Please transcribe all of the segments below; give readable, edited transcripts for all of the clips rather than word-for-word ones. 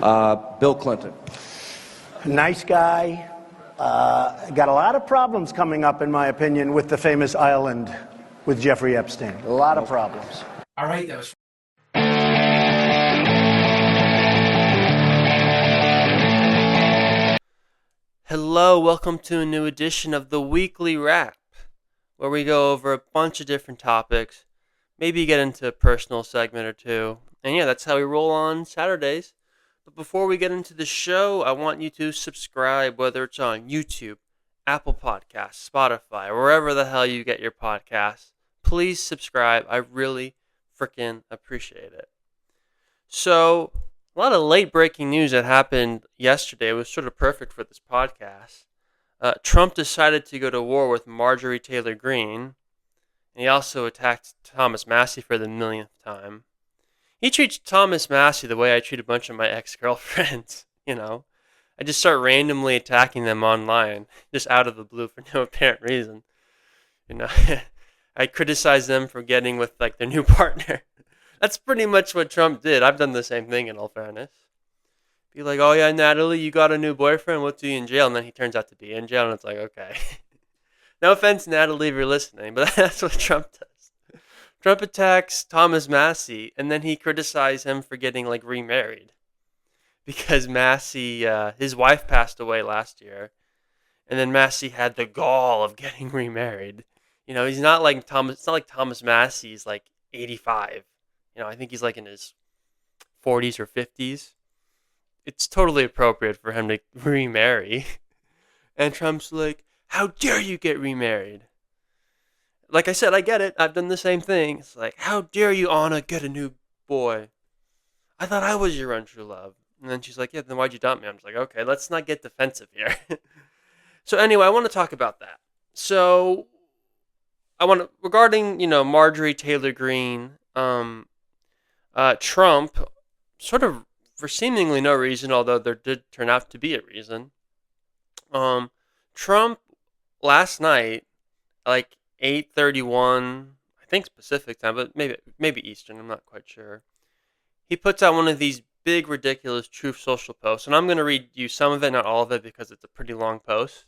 Bill Clinton. Nice guy. Got a lot of problems coming up, in my opinion, with the famous island with Jeffrey Epstein. A lot of problems. All right, that was. Hello, welcome to a new edition of the Weekly Wrap, where we go over a bunch of different topics, maybe get into a personal segment or two, and yeah, that's how we roll on Saturdays. But before we get into the show, I want you to subscribe, whether it's on YouTube, Apple Podcasts, Spotify, or wherever the hell you get your podcasts. Please subscribe. I really freaking appreciate it. So, a lot of late-breaking news that happened yesterday was sort of perfect for this podcast. Trump decided to go to war with Marjorie Taylor Greene, and he also attacked Thomas Massie for the millionth time. He treats Thomas Massie the way I treat a bunch of my ex-girlfriends, I just start randomly attacking them online, just out of the blue for no apparent reason. I criticize them for getting with, their new partner. That's pretty much what Trump did. I've done the same thing, in all fairness. Be like, oh yeah, Natalie, you got a new boyfriend, what's he in jail? And then he turns out to be in jail, and it's like, okay. No offense, Natalie, if you're listening, but that's what Trump does. Trump attacks Thomas Massie, and then he criticized him for getting, remarried. Because Massie, his wife passed away last year, and then Massie had the gall of getting remarried. He's not like Thomas, it's not like Thomas Massie's 85. I think he's in his 40s or 50s. It's totally appropriate for him to remarry. And Trump's like, how dare you get remarried? Like I said, I get it. I've done the same thing. It's like, how dare you, Anna, get a new boy? I thought I was your untrue love. And then she's like, yeah, then why'd you dump me? I'm just like, okay, let's not get defensive here. So anyway, I want to talk about that. So regarding, Marjorie Taylor Greene, Trump, sort of for seemingly no reason, although there did turn out to be a reason, Trump last night, 8:31, I think Pacific time, but maybe Eastern, I'm not quite sure. He puts out one of these big, ridiculous Truth Social posts, and I'm going to read you some of it, not all of it, because it's a pretty long post.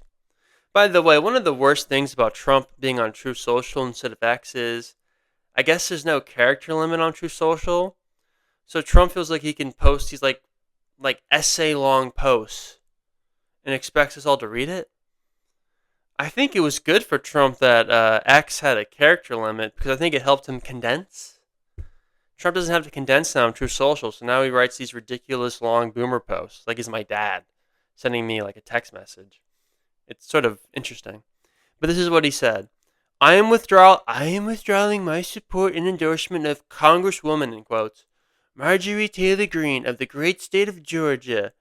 By the way, one of the worst things about Trump being on Truth Social instead of X is, I guess there's no character limit on Truth Social. So Trump feels like he can post these like essay-long posts and expects us all to read it. I think it was good for Trump that X had a character limit because I think it helped him condense. Trump doesn't have to condense now on Truth Social, so now he writes these ridiculous long boomer posts, like he's my dad, sending me a text message. It's sort of interesting. But this is what he said. I am withdrawing my support and endorsement of Congresswoman, in quotes, Marjorie Taylor Greene of the great state of Georgia.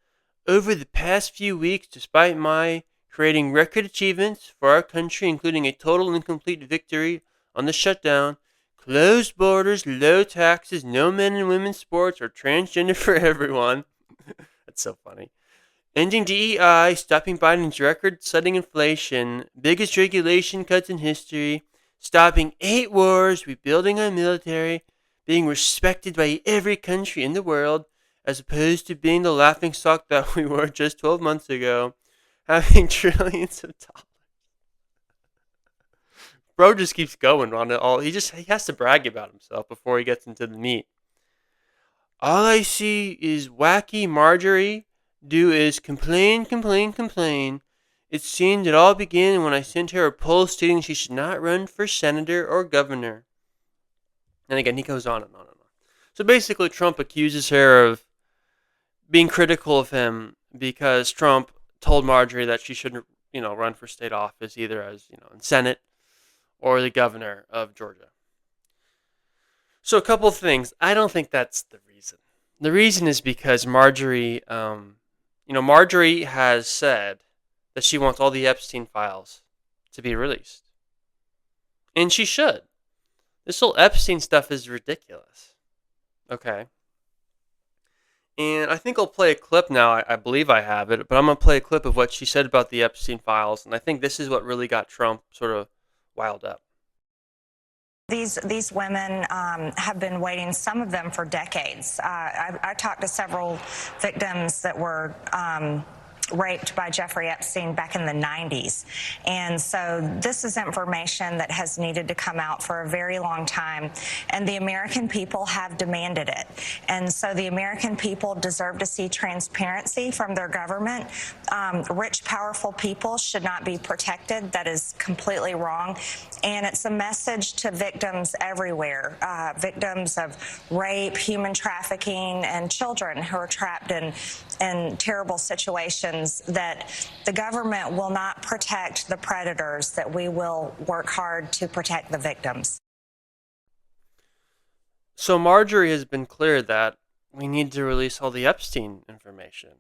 Over the past few weeks, despite my creating record achievements for our country, including a total and complete victory on the shutdown, closed borders, low taxes, no men and women's sports, or transgender for everyone. That's so funny. Ending DEI, stopping Biden's record-setting inflation, biggest regulation cuts in history, stopping 8 wars, rebuilding our military, being respected by every country in the world, as opposed to being the laughingstock that we were just 12 months ago, having trillions of dollars. Bro just keeps going on it all. He has to brag about himself before he gets into the meat. All I see is wacky Marjorie do is complain. It seemed it all began when I sent her a poll stating she should not run for senator or governor. And again, he goes on and on and on. So basically, Trump accuses her of being critical of him because Trump told Marjorie that she shouldn't, run for state office either as, in Senate or the governor of Georgia. So a couple of things. I don't think that's the reason. The reason is because Marjorie, Marjorie has said that she wants all the Epstein files to be released. And she should. This whole Epstein stuff is ridiculous. Okay. And I think I'll play a clip now. I believe I have it, but I'm going to play a clip of what she said about the Epstein files. And I think this is what really got Trump sort of wild up. These women have been waiting, some of them for decades. I talked to several victims that were raped by Jeffrey Epstein back in the 90s. And so this is information that has needed to come out for a very long time. And the American people have demanded it. And so the American people deserve to see transparency from their government. Rich, powerful people should not be protected. That is completely wrong. And it's a message to victims everywhere, victims of rape, human trafficking, and children who are trapped in terrible situations, that the government will not protect the predators, that we will work hard to protect the victims. So Marjorie has been clear that we need to release all the Epstein information,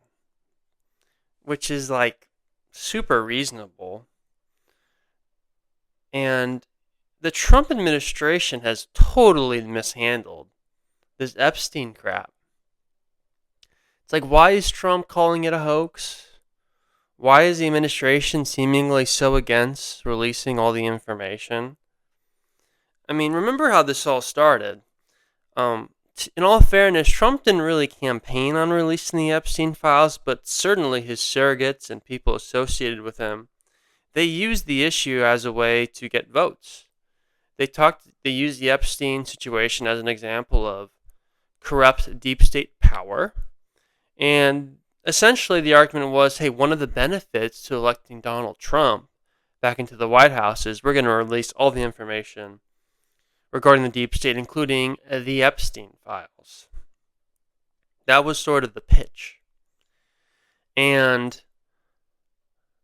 which is like super reasonable. And the Trump administration has totally mishandled this Epstein crap. It's like, why is Trump calling it a hoax? Why is the administration seemingly so against releasing all the information? I mean, remember how this all started. In all fairness, Trump didn't really campaign on releasing the Epstein files, but certainly his surrogates and people associated with him, they used the issue as a way to get votes. They used the Epstein situation as an example of corrupt deep state power. And essentially the argument was, hey, one of the benefits to electing Donald Trump back into the White House is we're going to release all the information regarding the deep state, including the Epstein files. That was sort of the pitch. And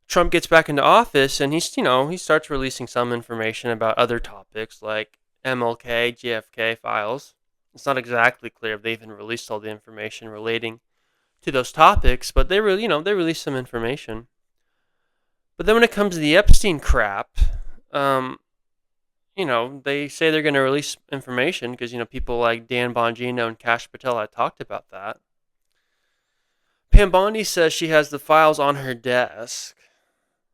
Trump gets back into office and he starts releasing some information about other topics like MLK, JFK files. It's not exactly clear if they even released all the information relating to those topics, but they released some information. But then when it comes to the Epstein crap, they say they're going to release information because, people like Dan Bongino and Kash Patel had talked about that. Pam Bondi says she has the files on her desk.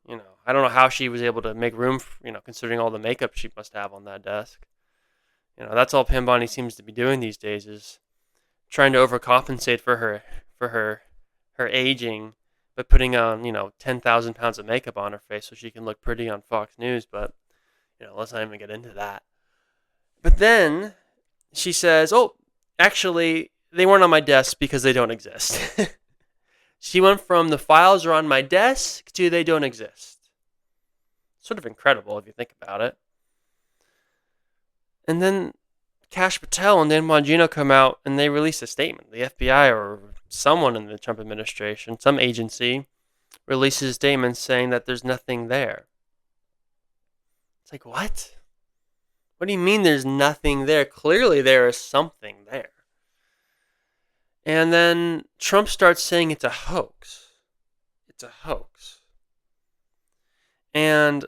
I don't know how she was able to make room, considering all the makeup she must have on that desk. That's all Pam Bondi seems to be doing these days, is trying to overcompensate for her aging, by putting on 10,000 pounds of makeup on her face so she can look pretty on Fox News. But let's not even get into that. But then she says, "Oh, actually, they weren't on my desk because they don't exist." She went from the files are on my desk to they don't exist. Sort of incredible if you think about it. And then Kash Patel and Dan Bongino come out and they release a statement. The FBI or someone in the Trump administration, some agency, releases a statement saying that there's nothing there. It's like, what? What do you mean there's nothing there? Clearly there is something there. And then Trump starts saying it's a hoax. It's a hoax. And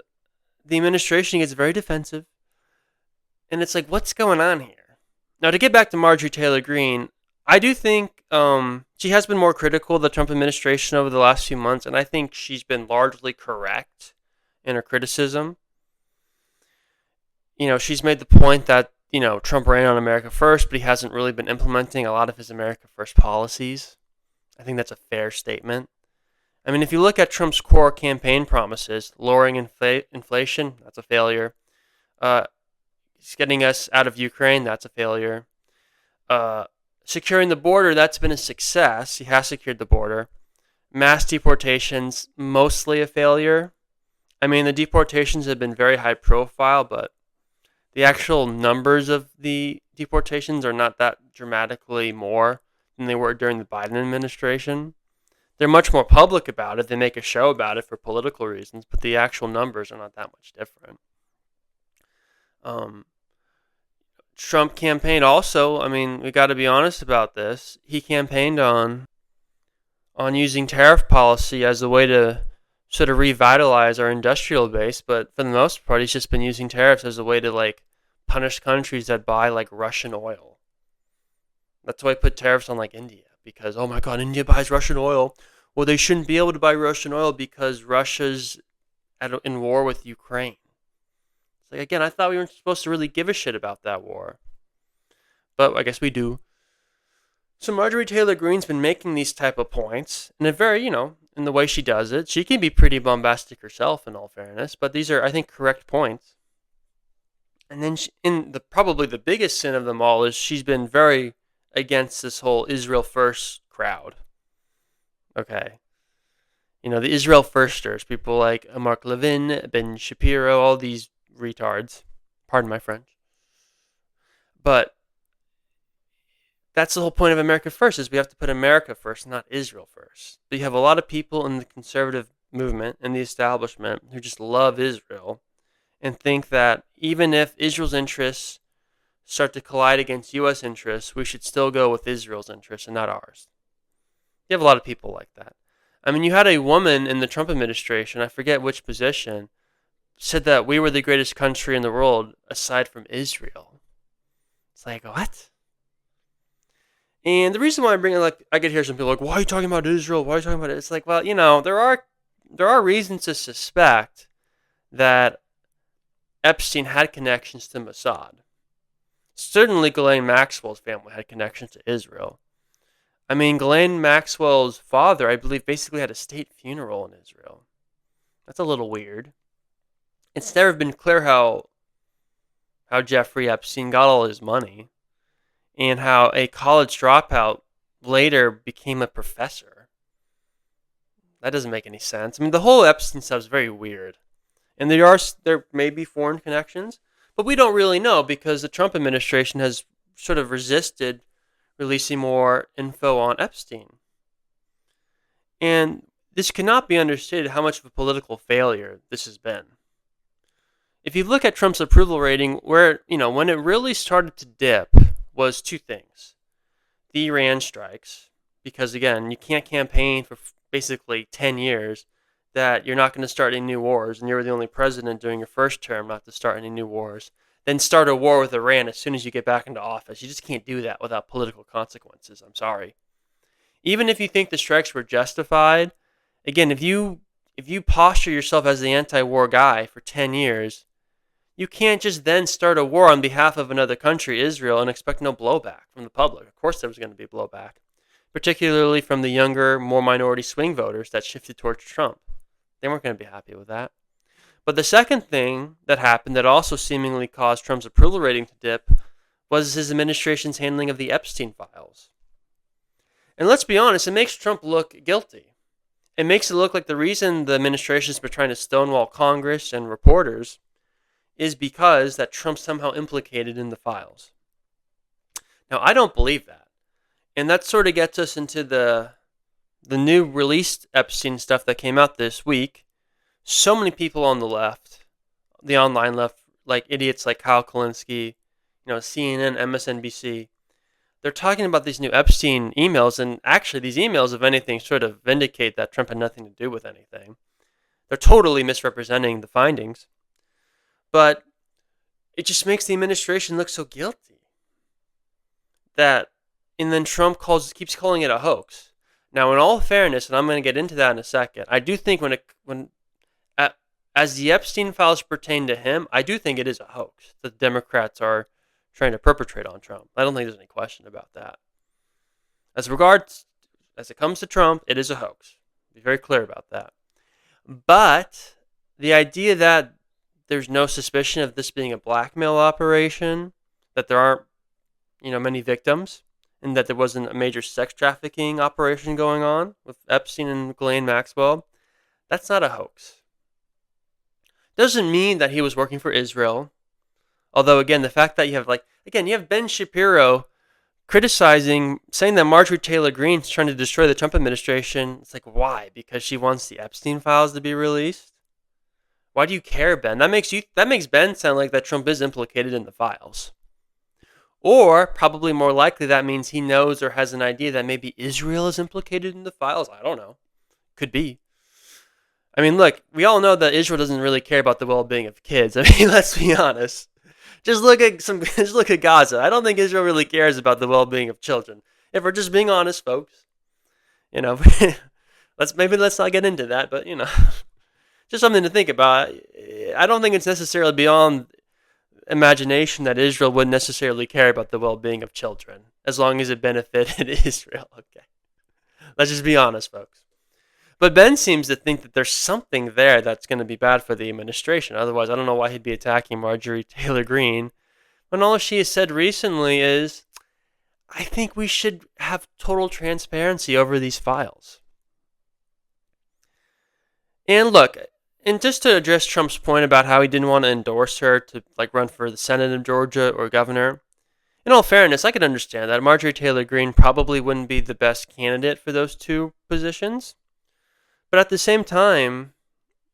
the administration gets very defensive. And it's like, what's going on here? Now, to get back to Marjorie Taylor Greene, I do think she has been more critical of the Trump administration over the last few months, and I think she's been largely correct in her criticism. She's made the point that, Trump ran on America First, but he hasn't really been implementing a lot of his America First policies. I think that's a fair statement. I mean, if you look at Trump's core campaign promises, lowering inflation, that's a failure. He's getting us out of Ukraine, that's a failure. Securing the border, that's been a success. He has secured the border. Mass deportations, mostly a failure. I mean, the deportations have been very high profile, but the actual numbers of the deportations are not that dramatically more than they were during the Biden administration. They're much more public about it. They make a show about it for political reasons, but the actual numbers are not that much different. Trump campaigned also, I mean, we got to be honest about this. He campaigned on using tariff policy as a way to sort of revitalize our industrial base, but for the most part, he's just been using tariffs as a way to punish countries that buy Russian oil. That's why he put tariffs on India, because, oh my God, India buys Russian oil. Well, they shouldn't be able to buy Russian oil because Russia's in war with Ukraine. It's It's like, again, I thought we weren't supposed to really give a shit about that war. But I guess we do. So Marjorie Taylor Greene's been making these type of points in a very, in the way she does it. She can be pretty bombastic herself, in all fairness, but these are, I think, correct points. And then probably the biggest sin of them all is she's been very against this whole Israel first crowd. Okay. The Israel firsters, people like Mark Levin, Ben Shapiro, all these retards. Pardon my French. But that's the whole point of America First, is we have to put America first, not Israel first. But you have a lot of people in the conservative movement and the establishment who just love Israel and think that even if Israel's interests start to collide against U.S. interests, we should still go with Israel's interests and not ours. You have a lot of people like that. I mean, you had a woman in the Trump administration, I forget which position, said that we were the greatest country in the world aside from Israel. It's like, what? And the reason why I'm bringing, I could hear some people like, why are you talking about Israel? Why are you talking about it? It's like, well, there are reasons to suspect that Epstein had connections to Mossad. Certainly, Ghislaine Maxwell's family had connections to Israel. I mean, Ghislaine Maxwell's father, I believe, basically had a state funeral in Israel. That's a little weird. It's never been clear how Jeffrey Epstein got all his money, and how a college dropout later became a professor. That doesn't make any sense. I mean, the whole Epstein stuff is very weird. And there may be foreign connections, but we don't really know because the Trump administration has sort of resisted releasing more info on Epstein. And this cannot be understated how much of a political failure this has been. If you look at Trump's approval rating, when it really started to dip was two things. The Iran strikes, because again, you can't campaign for basically 10 years that you're not going to start any new wars, and you're the only president during your first term not to start any new wars, then start a war with Iran as soon as you get back into office. You just can't do that without political consequences. I'm sorry. Even if you think the strikes were justified, again, if you posture yourself as the anti-war guy for 10 years, you can't just then start a war on behalf of another country, Israel, and expect no blowback from the public. Of course there was going to be blowback, particularly from the younger, more minority swing voters that shifted towards Trump. They weren't going to be happy with that. But the second thing that happened that also seemingly caused Trump's approval rating to dip was his administration's handling of the Epstein files. And let's be honest, it makes Trump look guilty. It makes it look like the reason the administration's been trying to stonewall Congress and reporters is because that Trump's somehow implicated in the files. Now, I don't believe that. And that sort of gets us into the new released Epstein stuff that came out this week. So many people on the left, the online left, like idiots like Kyle Kulinski, CNN, MSNBC, they're talking about these new Epstein emails, and actually these emails, if anything, sort of vindicate that Trump had nothing to do with anything. They're totally misrepresenting the findings. But it just makes the administration look so guilty. And then Trump keeps calling it a hoax. Now, in all fairness, and I'm going to get into that in a second, I do think as the Epstein files pertain to him, I do think it is a hoax that the Democrats are trying to perpetrate on Trump. I don't think there's any question about that. As it comes to Trump, it is a hoax. Be very clear about that. But the idea that there's no suspicion of this being a blackmail operation, that there aren't, many victims, and that there wasn't a major sex trafficking operation going on with Epstein and Ghislaine Maxwell, that's not a hoax. Doesn't mean that he was working for Israel. Although, again, the fact that you have Ben Shapiro saying that Marjorie Taylor Greene's trying to destroy the Trump administration. It's like, why? Because she wants the Epstein files to be released? Why do you care, Ben? That makes Ben sound like that Trump is implicated in the files. Or, probably more likely, that means he knows or has an idea that maybe Israel is implicated in the files. I don't know. Could be. I mean, look, we all know that Israel doesn't really care about the well-being of kids. I mean, let's be honest. Just look at Gaza. I don't think Israel really cares about the well-being of children. If we're just being honest, folks. Let's not get into that, but just something to think about. I don't think it's necessarily beyond imagination that Israel wouldn't necessarily care about the well-being of children as long as it benefited Israel. Okay. Let's just be honest, folks. But Ben seems to think that there's something there that's going to be bad for the administration. Otherwise, I don't know why he'd be attacking Marjorie Taylor Greene. When all she has said recently is, I think we should have total transparency over these files. And look, and just to address Trump's point about how he didn't want to endorse her to run for the Senate of Georgia or governor, in all fairness, I could understand that. Marjorie Taylor Greene probably wouldn't be the best candidate for those two positions. But at the same time,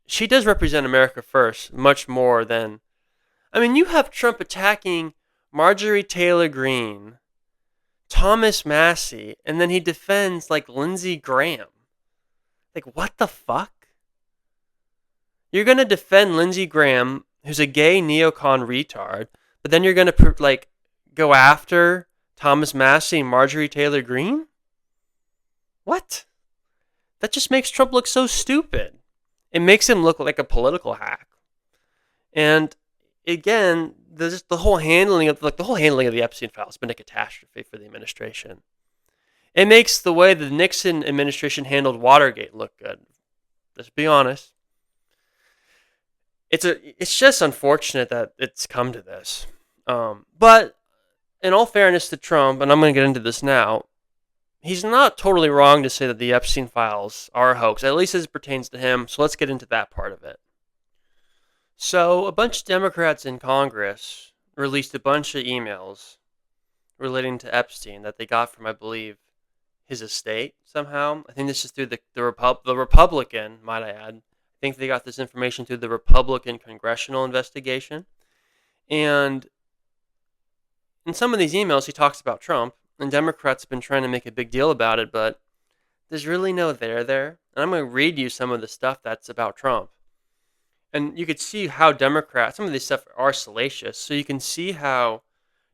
she does represent America first, much more than... I mean, you have Trump attacking Marjorie Taylor Greene, Thomas Massey, and then he defends, Lindsey Graham. What the fuck? You're going to defend Lindsey Graham, who's a gay neocon retard, but then you're going to, go after Thomas Massey and Marjorie Taylor Greene? What? That just makes Trump look so stupid. It makes him look like a political hack. And again, the whole handling of the Epstein files has been a catastrophe for the administration. It makes the way the Nixon administration handled Watergate look good. Let's be honest. It's just unfortunate that it's come to this. But in all fairness to Trump, and I'm going to get into this now, he's not totally wrong to say that the Epstein files are a hoax, at least as it pertains to him. So let's get into that part of it. So a bunch of Democrats in Congress released a bunch of emails relating to Epstein that they got from, I believe, his estate somehow. I think this is through the Republican, might I add. I think they got this information through the Republican congressional investigation. And in some of these emails, he talks about Trump, and Democrats have been trying to make a big deal about it, but there's really no there there. And I'm going to read you some of the stuff that's about Trump. And you could see how some of these stuff are salacious, so you can see how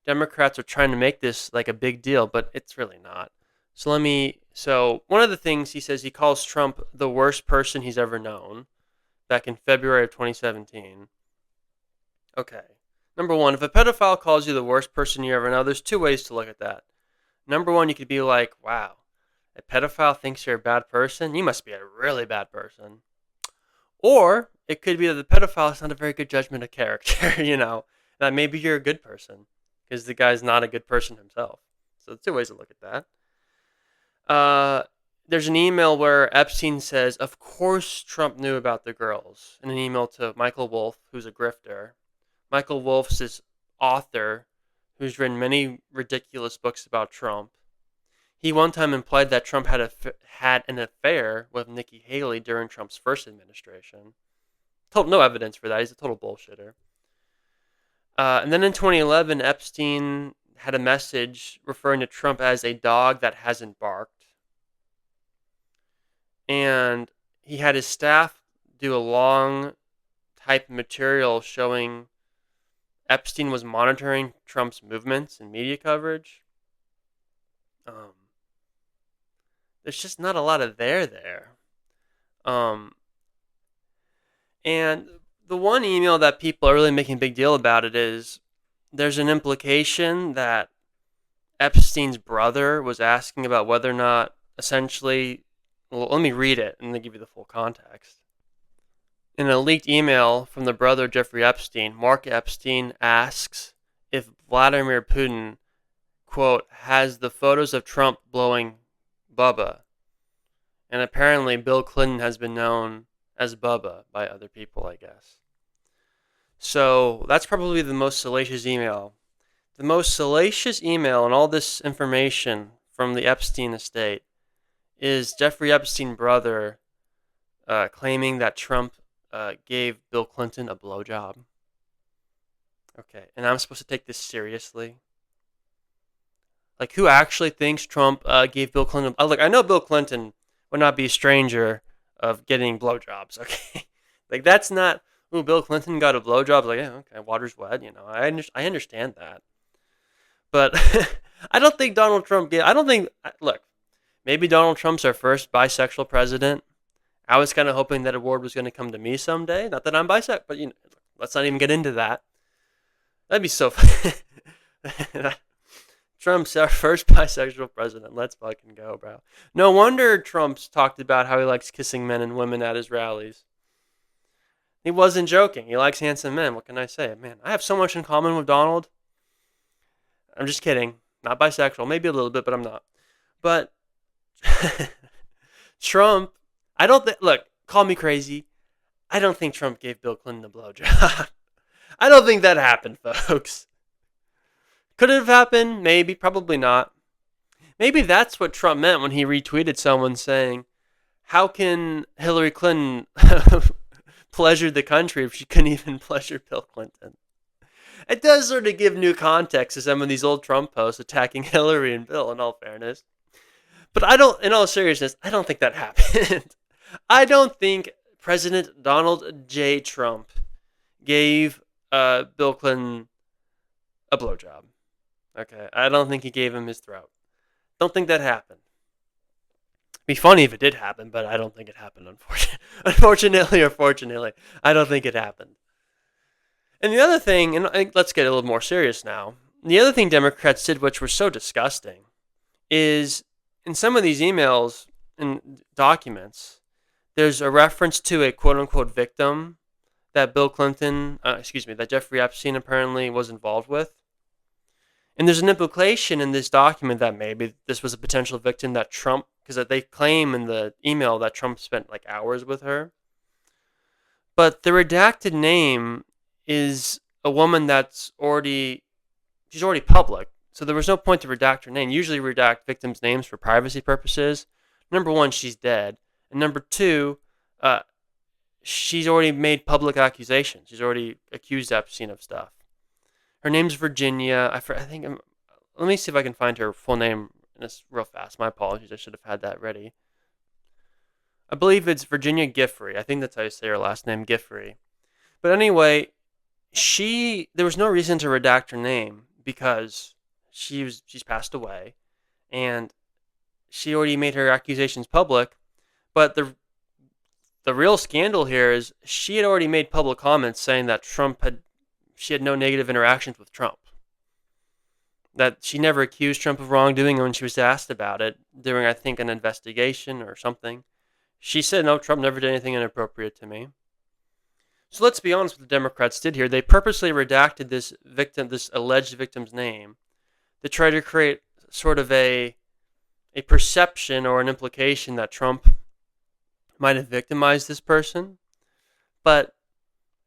Democrats are trying to make this like a big deal, but it's really not. So one of the things he says, he calls Trump the worst person he's ever known, back in February of 2017. Okay. Number one, if a pedophile calls you the worst person you ever know, there's two ways to look at that. Number one, you could be like, wow, a pedophile thinks you're a bad person? You must be a really bad person. Or it could be that the pedophile is not a very good judgment of character, that maybe you're a good person because the guy's not a good person himself. So there's two ways to look at that. There's an email where Epstein says, of course Trump knew about the girls, in an email to Michael Wolff, who's a grifter. Michael Wolff's this author who's written many ridiculous books about Trump. He one time implied that Trump had an affair with Nikki Haley during Trump's first administration. No evidence for that. He's a total bullshitter. And then in 2011, Epstein had a message referring to Trump as a dog that hasn't barked. And he had his staff do a long type of material showing Epstein was monitoring Trump's movements and media coverage. There's just not a lot of there. And the one email that people are really making a big deal about it is there's an implication that Epstein's brother was asking about whether or not essentially... Well, let me read it and then give you the full context. In a leaked email from the brother Jeffrey Epstein, Mark Epstein asks if Vladimir Putin, quote, has the photos of Trump blowing Bubba. And apparently Bill Clinton has been known as Bubba by other people, I guess. So that's probably the most salacious email. The most salacious email and all this information from the Epstein estate is Jeffrey Epstein's brother claiming that Trump gave Bill Clinton a blowjob. Okay, and I'm supposed to take this seriously? Who actually thinks Trump gave Bill Clinton... Look, I know Bill Clinton would not be a stranger of getting blowjobs, okay? That's not... Ooh, Bill Clinton got a blowjob. Yeah, okay, water's wet, I understand that. But I don't think Donald Trump gave... Look, maybe Donald Trump's our first bisexual president. I was kind of hoping that award was going to come to me someday. Not that I'm bisexual, but let's not even get into that. That'd be so funny. Trump's our first bisexual president. Let's fucking go, bro. No wonder Trump's talked about how he likes kissing men and women at his rallies. He wasn't joking. He likes handsome men. What can I say? Man, I have so much in common with Donald. I'm just kidding. Not bisexual. Maybe a little bit, but I'm not. But Trump, I don't think, look, call me crazy. I don't think Trump gave Bill Clinton a blowjob. I don't think that happened, folks. Could it have happened? Maybe. Probably not. Maybe that's what Trump meant when he retweeted someone saying, how can Hillary Clinton pleasure the country if she couldn't even pleasure Bill Clinton? It does sort of give new context to some of these old Trump posts attacking Hillary and Bill, in all fairness. But in all seriousness, I don't think that happened. I don't think President Donald J. Trump gave Bill Clinton a blowjob. Okay, I don't think he gave him his throat. Don't think that happened. It'd be funny if it did happen, but I don't think it happened, unfortunately or fortunately. I don't think it happened. And the other thing, and let's get a little more serious now. The other thing Democrats did, which was so disgusting, is in some of these emails and documents, there's a reference to a quote-unquote victim that that Jeffrey Epstein apparently was involved with. And there's an implication in this document that maybe this was a potential victim that Trump, because they claim in the email that Trump spent like hours with her. But the redacted name is a woman she's already public. So there was no point to redact her name. Usually redact victims' names for privacy purposes. Number one, she's dead. And number two, she's already made public accusations. She's already accused Epstein of stuff. Her name's Virginia. Let me see if I can find her full name real fast. My apologies. I should have had that ready. I believe it's Virginia Giffrey. I think that's how you say her last name, Giffrey. But anyway, there was no reason to redact her name because she's passed away, and she already made her accusations public. But the real scandal here is she had already made public comments saying that she had no negative interactions with Trump. That she never accused Trump of wrongdoing, and when she was asked about it during, I think, an investigation or something, she said, no, Trump never did anything inappropriate to me. So let's be honest what the Democrats did here. They purposely redacted this alleged victim's name to try to create sort of a perception or an implication that Trump might have victimized this person. But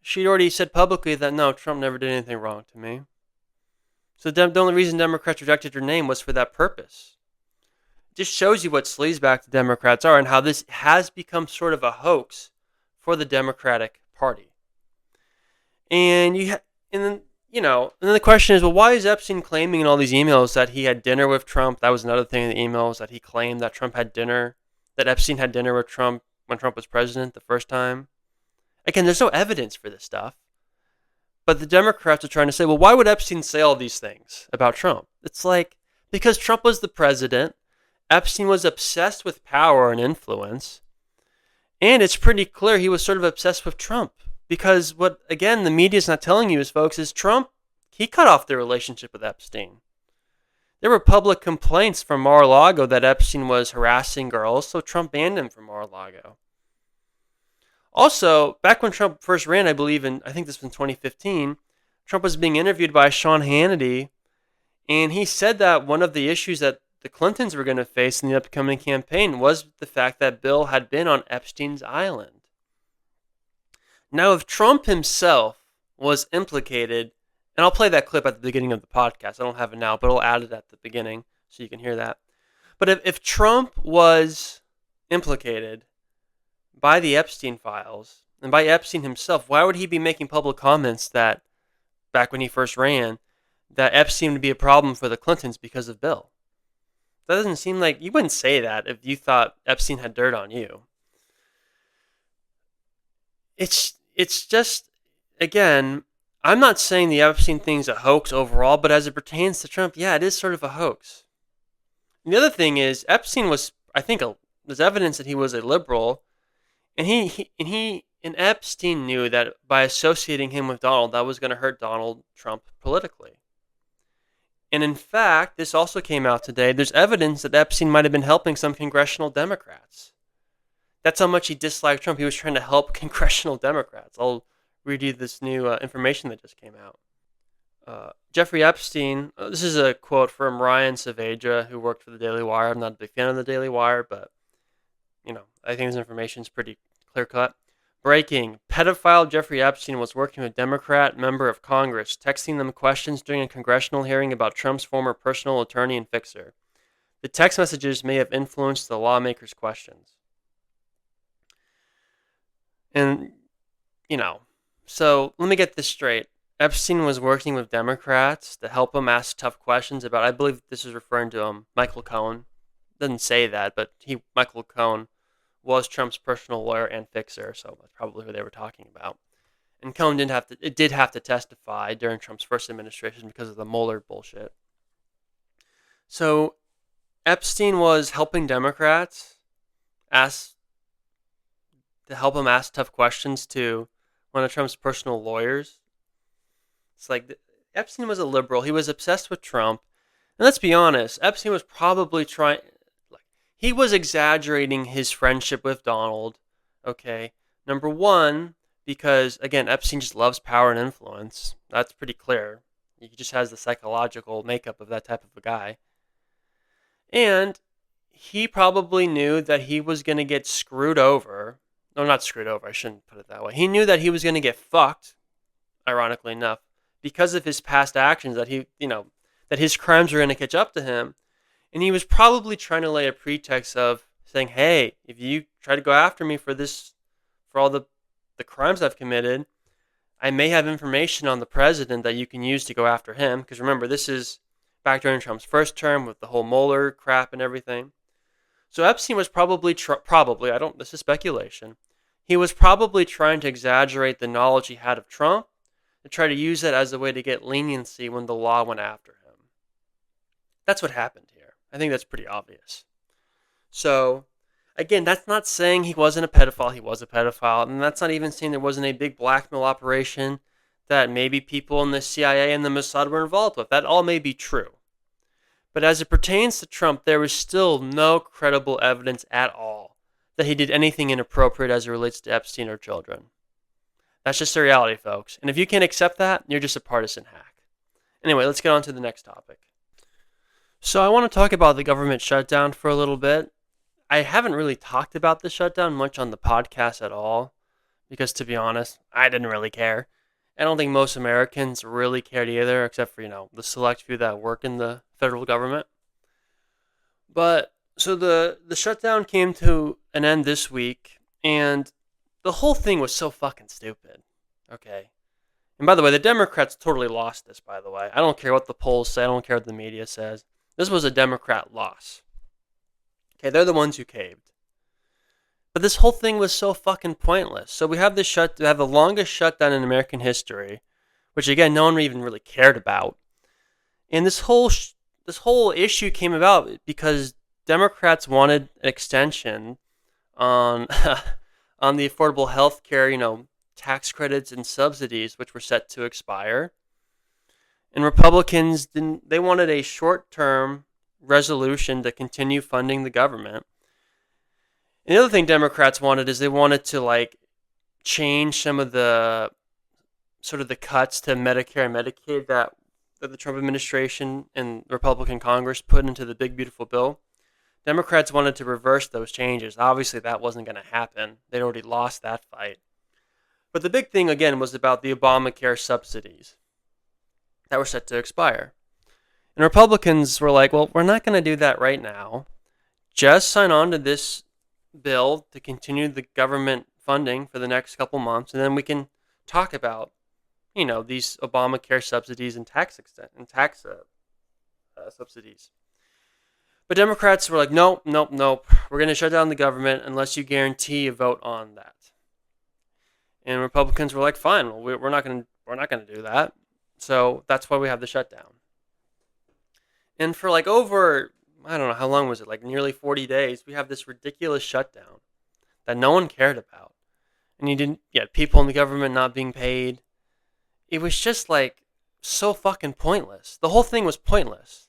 she'd already said publicly that, no, Trump never did anything wrong to me. So the only reason Democrats rejected her name was for that purpose. It just shows you what sleazebag the Democrats are and how this has become sort of a hoax for the Democratic Party. And then the question is, well, why is Epstein claiming in all these emails that he had dinner with Trump? That was another thing in the emails, that he claimed that that Epstein had dinner with Trump when Trump was president the first time. Again, there's no evidence for this stuff. But the Democrats are trying to say, well, why would Epstein say all these things about Trump? It's like, because Trump was the president, Epstein was obsessed with power and influence, and it's pretty clear he was sort of obsessed with Trump. Because what, again, the media's not telling you, folks, is Trump, he cut off the relationship with Epstein. There were public complaints from Mar-a-Lago that Epstein was harassing girls, so Trump banned him from Mar-a-Lago. Also, back when Trump first ran, I think this was in 2015, Trump was being interviewed by Sean Hannity, and he said that one of the issues that the Clintons were going to face in the upcoming campaign was the fact that Bill had been on Epstein's island. Now, if Trump himself was implicated, and I'll play that clip at the beginning of the podcast. I don't have it now, but I'll add it at the beginning so you can hear that. But if Trump was implicated by the Epstein files and by Epstein himself, why would he be making public comments that, back when he first ran, that Epstein would be a problem for the Clintons because of Bill? That doesn't seem like, you wouldn't say that if you thought Epstein had dirt on you. It's just, again, I'm not saying the Epstein thing's a hoax overall, but as it pertains to Trump, yeah, it is sort of a hoax. And the other thing is, Epstein was, I think, there's evidence that he was a liberal, and he And Epstein knew that by associating him with Donald, that was going to hurt Donald Trump politically. And in fact, this also came out today. There's evidence that Epstein might have been helping some congressional Democrats. That's how much he disliked Trump. He was trying to help congressional Democrats. I'll read you this new information that just came out. Jeffrey Epstein, this is a quote from Ryan Saavedra, who worked for the Daily Wire. I'm not a big fan of the Daily Wire, but, I think this information is pretty clear-cut. Breaking. Pedophile Jeffrey Epstein was working with Democrat member of Congress, texting them questions during a congressional hearing about Trump's former personal attorney and fixer. The text messages may have influenced the lawmakers' questions. And, so let me get this straight. Epstein was working with Democrats to help him ask tough questions about, I believe this is referring to Michael Cohen. Doesn't say that, but Michael Cohen was Trump's personal lawyer and fixer, so that's probably who they were talking about. And Cohen did have to testify during Trump's first administration because of the Mueller bullshit. So Epstein was helping Democrats help him ask tough questions to one of Trump's personal lawyers. It's like Epstein was a liberal. He was obsessed with Trump. And let's be honest, Epstein was probably he was exaggerating his friendship with Donald. Okay. Number one, because again, Epstein just loves power and influence. That's pretty clear. He just has the psychological makeup of that type of a guy. And he probably knew that he was going to get screwed over. No, not screwed over. I shouldn't put it that way. He knew that he was going to get fucked, ironically enough, because of his past actions, that that his crimes were going to catch up to him. And he was probably trying to lay a pretext of saying, hey, if you try to go after me for all the crimes I've committed, I may have information on the president that you can use to go after him. Because remember, this is back during Trump's first term with the whole Mueller crap and everything. So Epstein was probably, this is speculation, he was probably trying to exaggerate the knowledge he had of Trump to try to use that as a way to get leniency when the law went after him. That's what happened here. I think that's pretty obvious. So, again, that's not saying he wasn't a pedophile. He was a pedophile. And that's not even saying there wasn't a big blackmail operation that maybe people in the CIA and the Mossad were involved with. That all may be true. But as it pertains to Trump, there was still no credible evidence at all that he did anything inappropriate as it relates to Epstein or children. That's just the reality, folks. And if you can't accept that, you're just a partisan hack. Anyway, let's get on to the next topic. So I want to talk about the government shutdown for a little bit. I haven't really talked about the shutdown much on the podcast at all, because to be honest, I didn't really care. I don't think most Americans really cared either, except for, the select few that work in the federal government. But, so the shutdown came to an end this week, and the whole thing was so fucking stupid. Okay. And by the way, the Democrats totally lost this, by the way. I don't care what the polls say. I don't care what the media says. This was a Democrat loss. Okay, they're the ones who caved. But this whole thing was so fucking pointless. So we have the longest shutdown in American history, which again, no one even really cared about. And this whole issue came about because Democrats wanted an extension on on the affordable health care, tax credits and subsidies, which were set to expire. And Republicans they wanted a short-term resolution to continue funding the government. And the other thing Democrats wanted is they wanted to change some of the sort of the cuts to Medicare and Medicaid that the Trump administration and Republican Congress put into the big beautiful bill. Democrats wanted to reverse those changes. Obviously, that wasn't going to happen. They'd already lost that fight. But the big thing, again, was about the Obamacare subsidies that were set to expire. And Republicans were like, well, we're not going to do that right now. Just sign on to this bill to continue the government funding for the next couple months, and then we can talk about, these Obamacare subsidies and tax subsidies. But Democrats were like, nope. We're going to shut down the government unless you guarantee a vote on that. And Republicans were like, fine, well, we're not going to do that. So that's why we have the shutdown. And for over, I don't know, how long was it? Nearly 40 days, we have this ridiculous shutdown that no one cared about. And you had people in the government not being paid. It was just like so fucking pointless. The whole thing was pointless.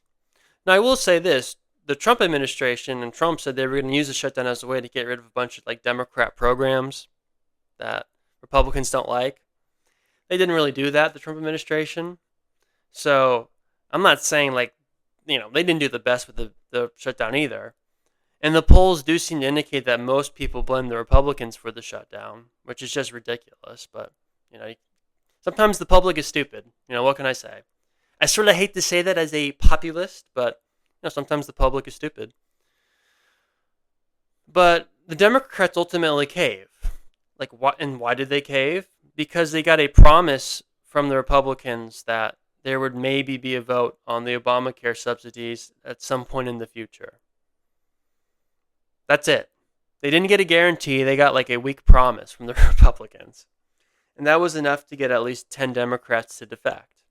Now, I will say this. The Trump administration and Trump said they were going to use the shutdown as a way to get rid of a bunch of like Democrat programs that Republicans don't like. They didn't really do that, the Trump administration. So I'm not saying like, they didn't do the best with the shutdown either. And the polls do seem to indicate that most people blame the Republicans for the shutdown, which is just ridiculous. But, sometimes the public is stupid. What can I say? I sort of hate to say that as a populist, but sometimes the public is stupid. But the Democrats ultimately cave. Like, why did they cave? Because they got a promise from the Republicans that there would maybe be a vote on the Obamacare subsidies at some point in the future. That's it. They didn't get a guarantee. They got like a weak promise from the Republicans. And that was enough to get at least 10 Democrats to defect.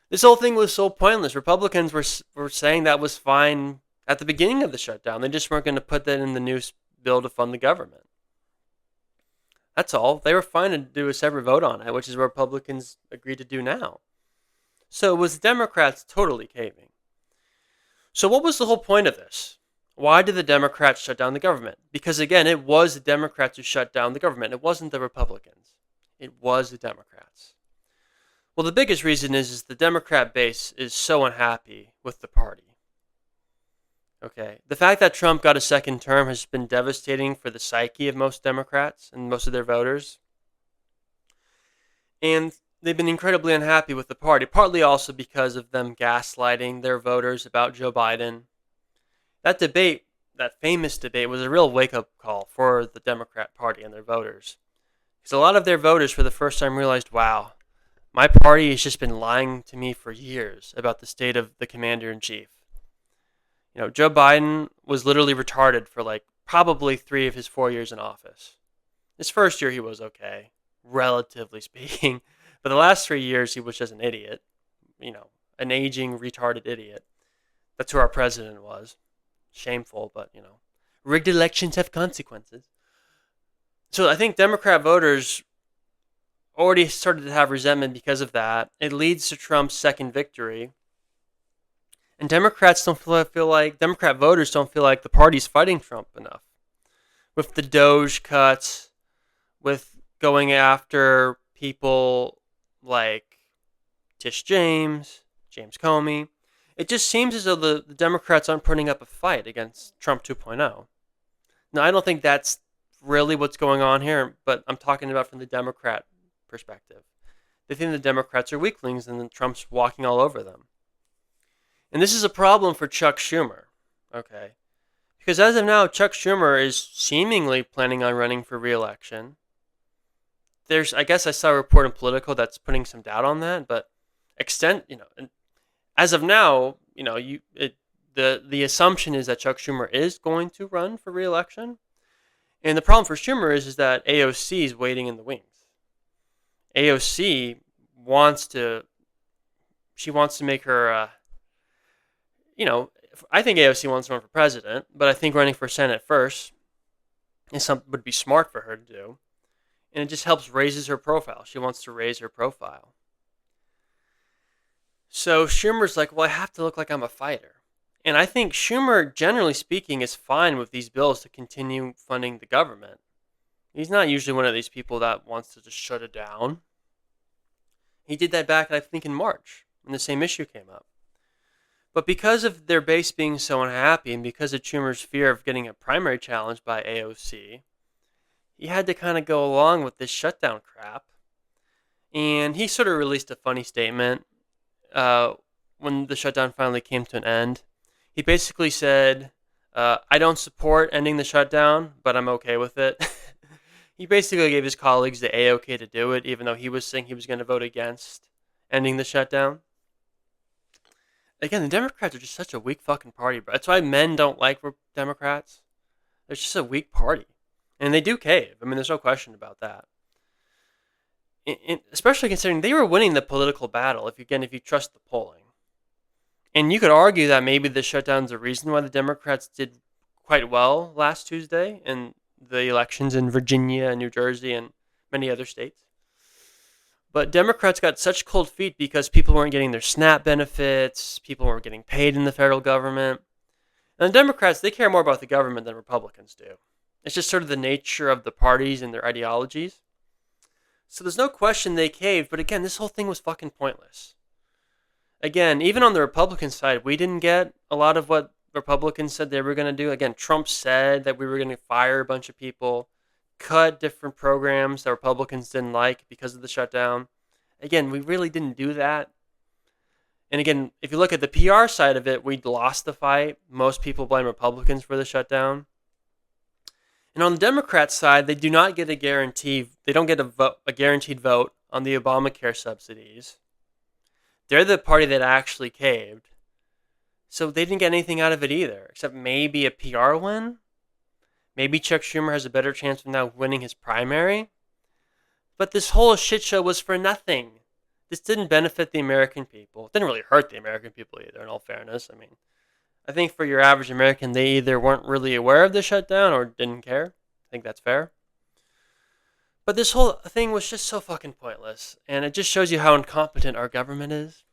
This whole thing was so pointless. Republicans were saying that was fine at the beginning of the shutdown. They just weren't going to put that in the new bill to fund the government. That's all. They were fine to do a separate vote on it, which is what Republicans agreed to do now. So it was the Democrats totally caving. So what was the whole point of this? Why did the Democrats shut down the government? Because again, it was the Democrats who shut down the government. It wasn't the Republicans. It was the Democrats. Well, the biggest reason is the Democrat base is so unhappy with the party. Okay. The fact that Trump got a second term has been devastating for the psyche of most Democrats and most of their voters. And they've been incredibly unhappy with the party, partly also because of them gaslighting their voters about Joe Biden. That debate, that famous debate, was a real wake-up call for the Democrat Party and their voters. Because a lot of their voters for the first time realized, wow, my party has just been lying to me for years about the state of the commander-in-chief. Joe Biden was literally retarded for like probably 3 of his 4 years in office. His first year he was okay, relatively speaking. But the last 3 years he was just an idiot. An aging, retarded idiot. That's who our president was. Shameful, but, rigged elections have consequences. So I think Democrat voters already started to have resentment because of that. It leads to Trump's second victory. And Democrat voters don't feel like the party's fighting Trump enough. With the Doge cuts, with going after people like Tish James Comey, it just seems as though the Democrats aren't putting up a fight against Trump 2.0. Now, I don't think that's really what's going on here, but I'm talking about from the Democrat perspective. They think the Democrats are weaklings and then Trump's walking all over them. And this is a problem for Chuck Schumer, okay? Because as of now, Chuck Schumer is seemingly planning on running for re-election. I guess I saw a report in Politico that's putting some doubt on that, but as of now, the assumption is that Chuck Schumer is going to run for re-election. And the problem for Schumer is that AOC is waiting in the wings. AOC wants to make her, I think AOC wants to run for president, but I think running for Senate first would be smart for her to do. And it just helps raises her profile. She wants to raise her profile. So Schumer's like, well, I have to look like I'm a fighter. And I think Schumer, generally speaking, is fine with these bills to continue funding the government. He's not usually one of these people that wants to just shut it down. He did that back, I think, in March, when the same issue came up. But because of their base being so unhappy and because of Schumer's fear of getting a primary challenge by AOC, he had to kind of go along with this shutdown crap. And he sort of released a funny statement when the shutdown finally came to an end. He basically said, I don't support ending the shutdown, but I'm okay with it. He basically gave his colleagues the A-OK to do it, even though he was saying he was going to vote against ending the shutdown. Again, the Democrats are just such a weak fucking party, bro. That's why men don't like Democrats. They're just a weak party. And they do cave. I mean, there's no question about that. Especially considering they were winning the political battle, if you trust the polling. And you could argue that maybe the shutdown's a reason why the Democrats did quite well last Tuesday, and the elections in Virginia and New Jersey and many other states. But Democrats got such cold feet because people weren't getting their SNAP benefits, people weren't getting paid in the federal government. And the Democrats, they care more about the government than Republicans do. It's just sort of the nature of the parties and their ideologies. So there's no question they caved, but again, this whole thing was fucking pointless. Again, even on the Republican side, we didn't get a lot of what Republicans said they were going to do. Again, Trump said that we were going to fire a bunch of people, cut different programs that Republicans didn't like because of the shutdown. Again, we really didn't do that. And again, if you look at the PR side of it, we lost the fight. Most people blame Republicans for the shutdown. And on the Democrat side, they do not get a guarantee. They don't get a guaranteed vote on the Obamacare subsidies. They're the party that actually caved. So they didn't get anything out of it either, except maybe a PR win. Maybe Chuck Schumer has a better chance of now winning his primary. But this whole shit show was for nothing. This didn't benefit the American people. It didn't really hurt the American people either, in all fairness. I mean, I think for your average American, they either weren't really aware of the shutdown or didn't care. I think that's fair. But this whole thing was just so fucking pointless. And it just shows you how incompetent our government is.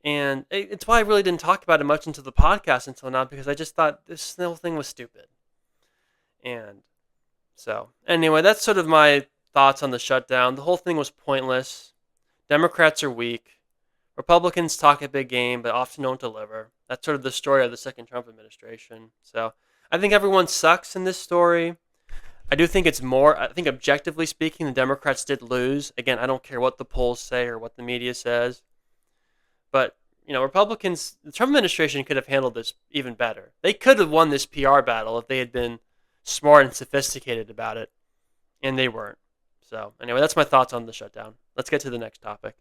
And it's why I really didn't talk about it much until the podcast until now, because I just thought this whole thing was stupid. And so, anyway, that's sort of my thoughts on the shutdown. The whole thing was pointless. Democrats are weak. Republicans talk a big game, but often don't deliver. That's sort of the story of the second Trump administration. So I think everyone sucks in this story. I think objectively speaking, the Democrats did lose. Again, I don't care what the polls say or what the media says. But, Republicans, the Trump administration could have handled this even better. They could have won this PR battle if they had been smart and sophisticated about it. And they weren't. So anyway, that's my thoughts on the shutdown. Let's get to the next topic.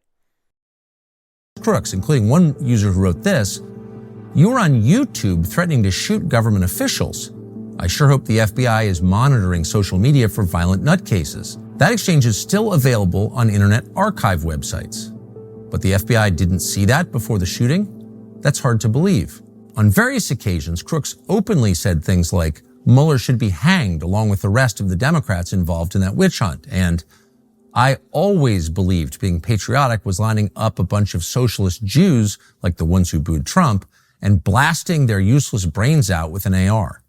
Crooks, including one user who wrote this: "You were on YouTube threatening to shoot government officials. I sure hope the FBI is monitoring social media for violent nutcases." That exchange is still available on Internet Archive websites. But the FBI didn't see that before the shooting? That's hard to believe. On various occasions, Crooks openly said things like Mueller should be hanged along with the rest of the Democrats involved in that witch hunt, and "I always believed being patriotic was lining up a bunch of socialist Jews, like the ones who booed Trump, and blasting their useless brains out with an AR."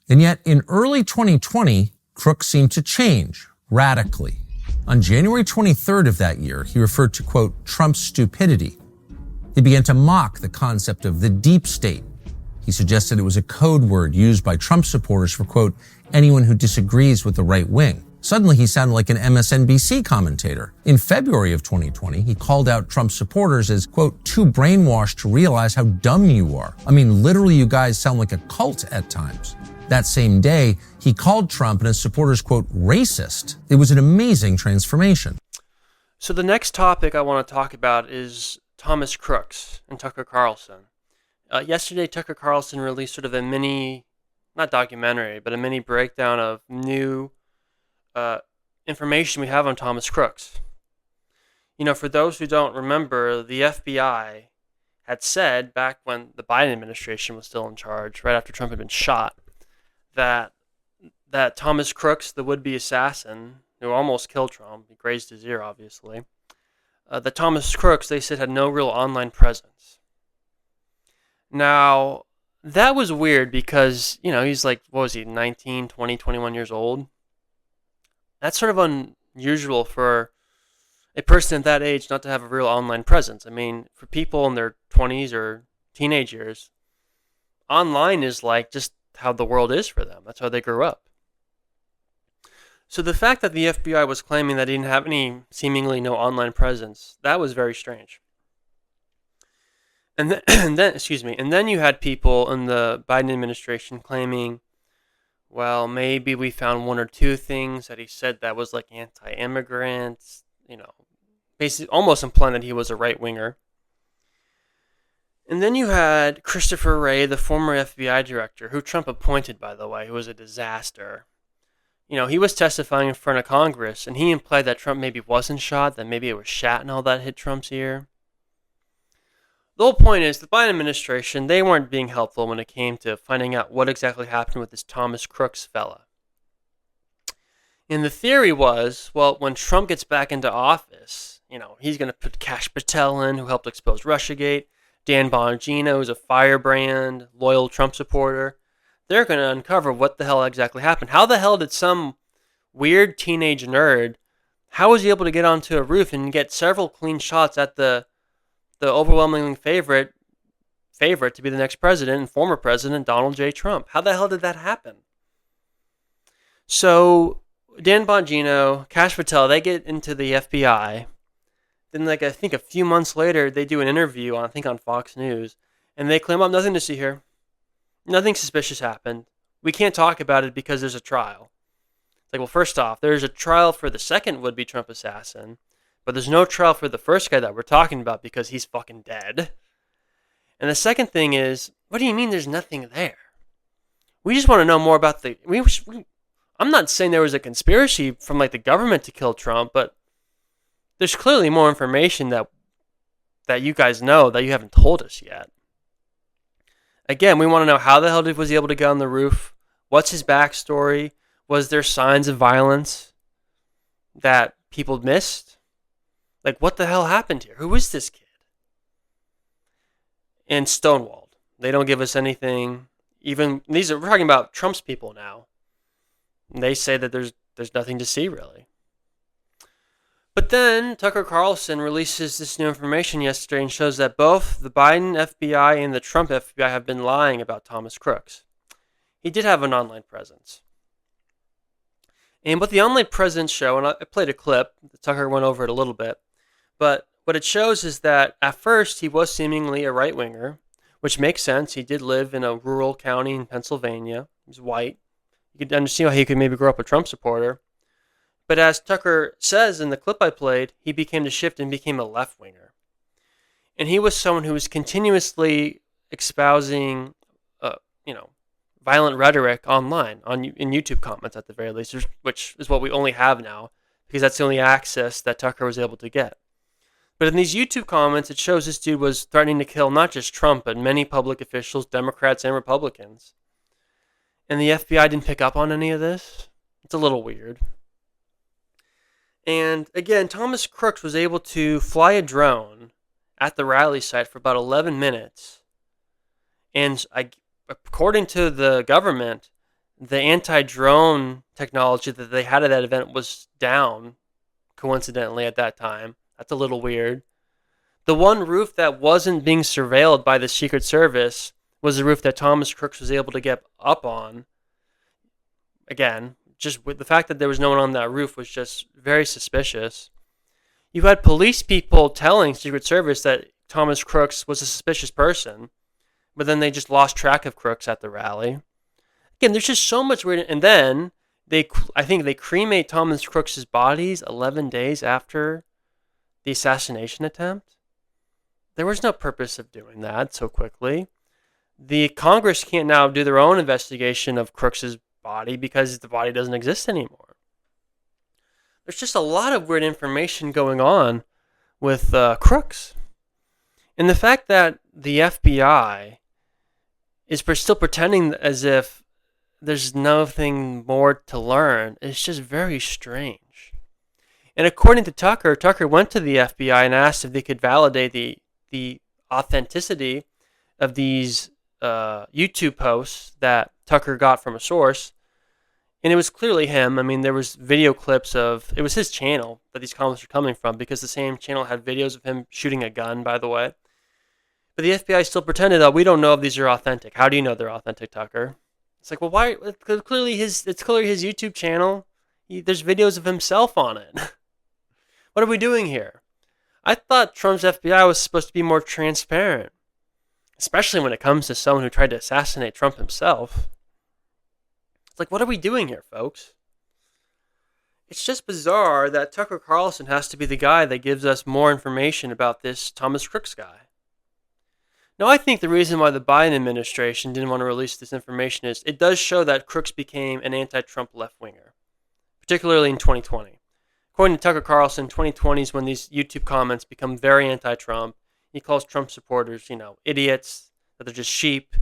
And yet, in early 2020, Crooks seemed to change radically. On January 23rd of that year, he referred to, quote, Trump's stupidity. He began to mock the concept of the deep state. He suggested it was a code word used by Trump supporters for, quote, anyone who disagrees with the right wing. Suddenly, he sounded like an MSNBC commentator. In February of 2020, he called out Trump supporters as, quote, too brainwashed to realize how dumb you are. I mean, literally, you guys sound like a cult at times. That same day, he called Trump and his supporters, quote, racist. It was an amazing transformation. So the next topic I want to talk about is Thomas Crooks and Tucker Carlson. Yesterday, Tucker Carlson released sort of a mini, not documentary, but a mini breakdown of new information we have on Thomas Crooks. For those who don't remember, the FBI had said back when the Biden administration was still in charge, right after Trump had been shot, that Thomas Crooks, the would-be assassin who almost killed Trump, he grazed his ear, obviously, that Thomas Crooks, they said, had no real online presence. Now, that was weird because, he's like, 19, 20, 21 years old? That's sort of unusual for a person at that age not to have a real online presence. I mean, for people in their 20s or teenage years, online is like just how the world is for them. That's how they grew up. So the fact that the FBI was claiming that he didn't have any, seemingly no online presence, that was very strange. And then you had people in the Biden administration claiming, well, maybe we found one or two things that he said that was like anti-immigrant, basically almost implying that he was a right-winger. And then you had Christopher Wray, the former FBI director, who Trump appointed, by the way, who was a disaster. He was testifying in front of Congress, and he implied that Trump maybe wasn't shot, that maybe it was shrapnel that hit Trump's ear. The whole point is, the Biden administration, they weren't being helpful when it came to finding out what exactly happened with this Thomas Crooks fella. And the theory was, well, when Trump gets back into office, he's going to put Kash Patel in, who helped expose Russiagate, Dan Bongino, who's a firebrand, loyal Trump supporter. They're going to uncover what the hell exactly happened. How the hell did some weird teenage nerd, how was he able to get onto a roof and get several clean shots at the overwhelmingly favorite to be the next president and former president, Donald J. Trump? How the hell did that happen? So Dan Bongino, Kash Patel, they get into the FBI. Then, I think a few months later, they do an interview on Fox News, and they claim, nothing to see here. Nothing suspicious happened. We can't talk about it because there's a trial. It's like, well, first off, there's a trial for the second would-be Trump assassin, but there's no trial for the first guy that we're talking about because he's fucking dead. And the second thing is, what do you mean there's nothing there? We just want to know more about I'm not saying there was a conspiracy from the government to kill Trump, but there's clearly more information that you guys know that you haven't told us yet. Again, we want to know how the hell was he able to get on the roof? What's his backstory? Was there signs of violence that people missed? What the hell happened here? Who is this kid? And stonewalled. They don't give us anything. We're talking about Trump's people now. They say that there's nothing to see, really. But then Tucker Carlson releases this new information yesterday and shows that both the Biden FBI and the Trump FBI have been lying about Thomas Crooks. He did have an online presence. And what the online presence show, and I played a clip, Tucker went over it a little bit, but what it shows is that at first he was seemingly a right-winger, which makes sense. He did live in a rural county in Pennsylvania. He's white. You could understand how he could maybe grow up a Trump supporter. But as Tucker says in the clip I played, he began to shift and became a left-winger. And he was someone who was continuously espousing, violent rhetoric online, in YouTube comments at the very least, which is what we only have now, because that's the only access that Tucker was able to get. But in these YouTube comments, it shows this dude was threatening to kill not just Trump, but many public officials, Democrats and Republicans. And the FBI didn't pick up on any of this. It's a little weird. And again, Thomas Crooks was able to fly a drone at the rally site for about 11 minutes. And according to the government, the anti-drone technology that they had at that event was down, coincidentally, at that time. That's a little weird. The one roof that wasn't being surveilled by the Secret Service was the roof that Thomas Crooks was able to get up on. Again, just with the fact that there was no one on that roof was just very suspicious. You had police people telling Secret Service that Thomas Crooks was a suspicious person, but then they just lost track of Crooks at the rally. Again, there's just so much weird. And then I think they cremate Thomas Crooks' bodies 11 days after the assassination attempt. There was no purpose of doing that so quickly. The Congress can't now do their own investigation of Crooks' body because the body doesn't exist anymore. There's just a lot of weird information going on with Crooks. And the fact that the FBI is still pretending as if there's nothing more to learn is just very strange. And according to Tucker went to the FBI and asked if they could validate the authenticity of these YouTube posts that Tucker got from a source. And it was clearly him. I mean, there was video clips it was his channel that these comments were coming from, because the same channel had videos of him shooting a gun, by the way. But the FBI still pretended, we don't know if these are authentic. How do you know they're authentic, Tucker? It's like, well, why? It's clearly his YouTube channel. There's videos of himself on it. What are we doing here? I thought Trump's FBI was supposed to be more transparent, especially when it comes to someone who tried to assassinate Trump himself. It's like, what are we doing here, folks? It's just bizarre that Tucker Carlson has to be the guy that gives us more information about this Thomas Crooks guy. Now, I think the reason why the Biden administration didn't want to release this information is it does show that Crooks became an anti-Trump left-winger, particularly in 2020. According to Tucker Carlson, 2020 is when these YouTube comments become very anti-Trump. He calls Trump supporters, idiots, that they're just sheep,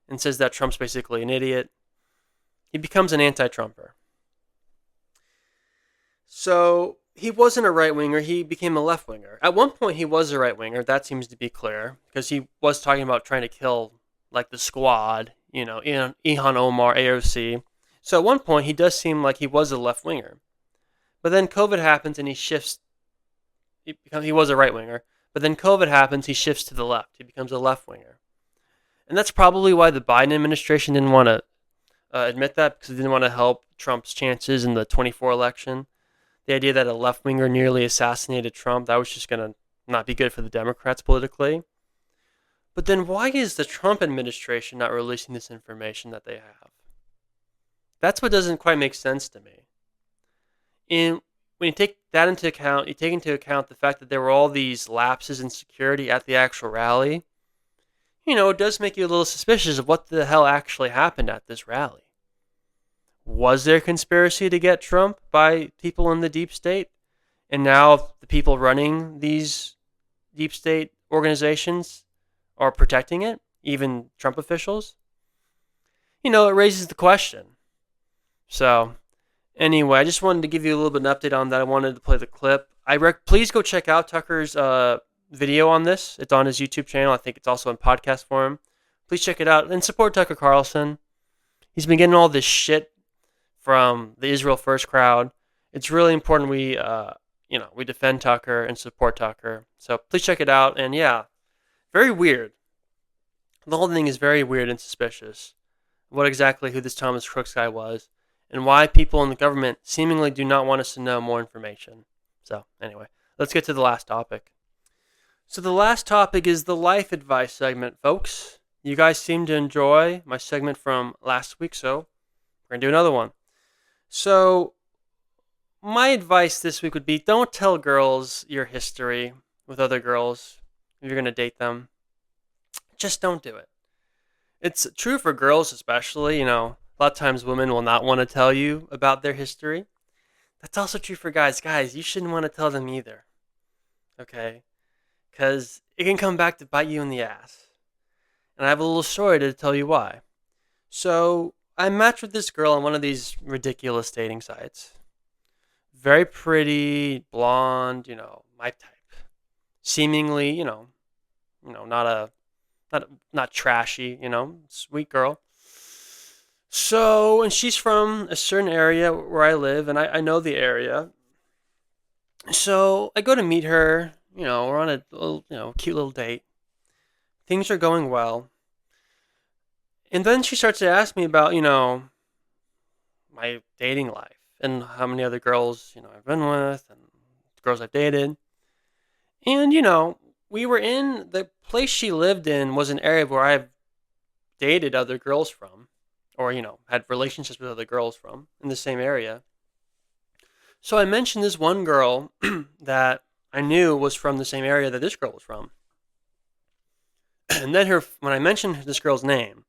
and says that Trump's basically an idiot. He becomes an anti-Trumper. So he wasn't a right winger. He became a left winger. At one point, he was a right winger. That seems to be clear because he was talking about trying to kill like the squad. Ihan Omar, AOC. So at one point, he does seem like he was a left winger. But then COVID happens and he shifts. He was a right winger. But then COVID happens, he shifts to the left. He becomes a left winger. And that's probably why the Biden administration didn't want to admit that, because they didn't want to help Trump's chances in the 24 election. The idea that a left winger nearly assassinated Trump, that was just going to not be good for the Democrats politically. But then why is the Trump administration not releasing this information that they have? That's what doesn't quite make sense to me. And when you take that into account, you take into account the fact that there were all these lapses in security at the actual rally. It does make you a little suspicious of what the hell actually happened at this rally. Was there conspiracy to get Trump by people in the deep state? And now the people running these deep state organizations are protecting it, even Trump officials? It raises the question. So, anyway, I just wanted to give you a little bit of an update on that. I wanted to play the clip. Please go check out Tucker's video on this. It's on his YouTube channel. I think it's also in podcast form. Please check it out and support Tucker Carlson. He's been getting all this shit from the Israel First crowd. It's really important we defend Tucker and support Tucker. So please check it out. And yeah, very weird. The whole thing is very weird and suspicious. What exactly who this Thomas Crooks guy was, and why people in the government seemingly do not want us to know more information. So anyway, let's get to the last topic. So the last topic is the life advice segment, folks. You guys seem to enjoy my segment from last week, so we're going to do another one. So my advice this week would be, don't tell girls your history with other girls if you're going to date them. Just don't do it. It's true for girls especially. A lot of times women will not want to tell you about their history. That's also true for guys. Guys, you shouldn't want to tell them either. Okay? Because it can come back to bite you in the ass. And I have a little story to tell you why. So, I matched with this girl on one of these ridiculous dating sites. Very pretty, blonde, my type. Seemingly, not trashy, sweet girl. So, and she's from a certain area where I live, and I know the area. So, I go to meet her. We're on a little, cute little date. Things are going well. And then she starts to ask me about, my dating life and how many other girls, I've been with and girls I've dated. And, we were in the place she lived in was an area where I've dated other girls from, or, had relationships with other girls from in the same area. So I mentioned this one girl that I knew was from the same area that this girl was from. And then when I mentioned this girl's name,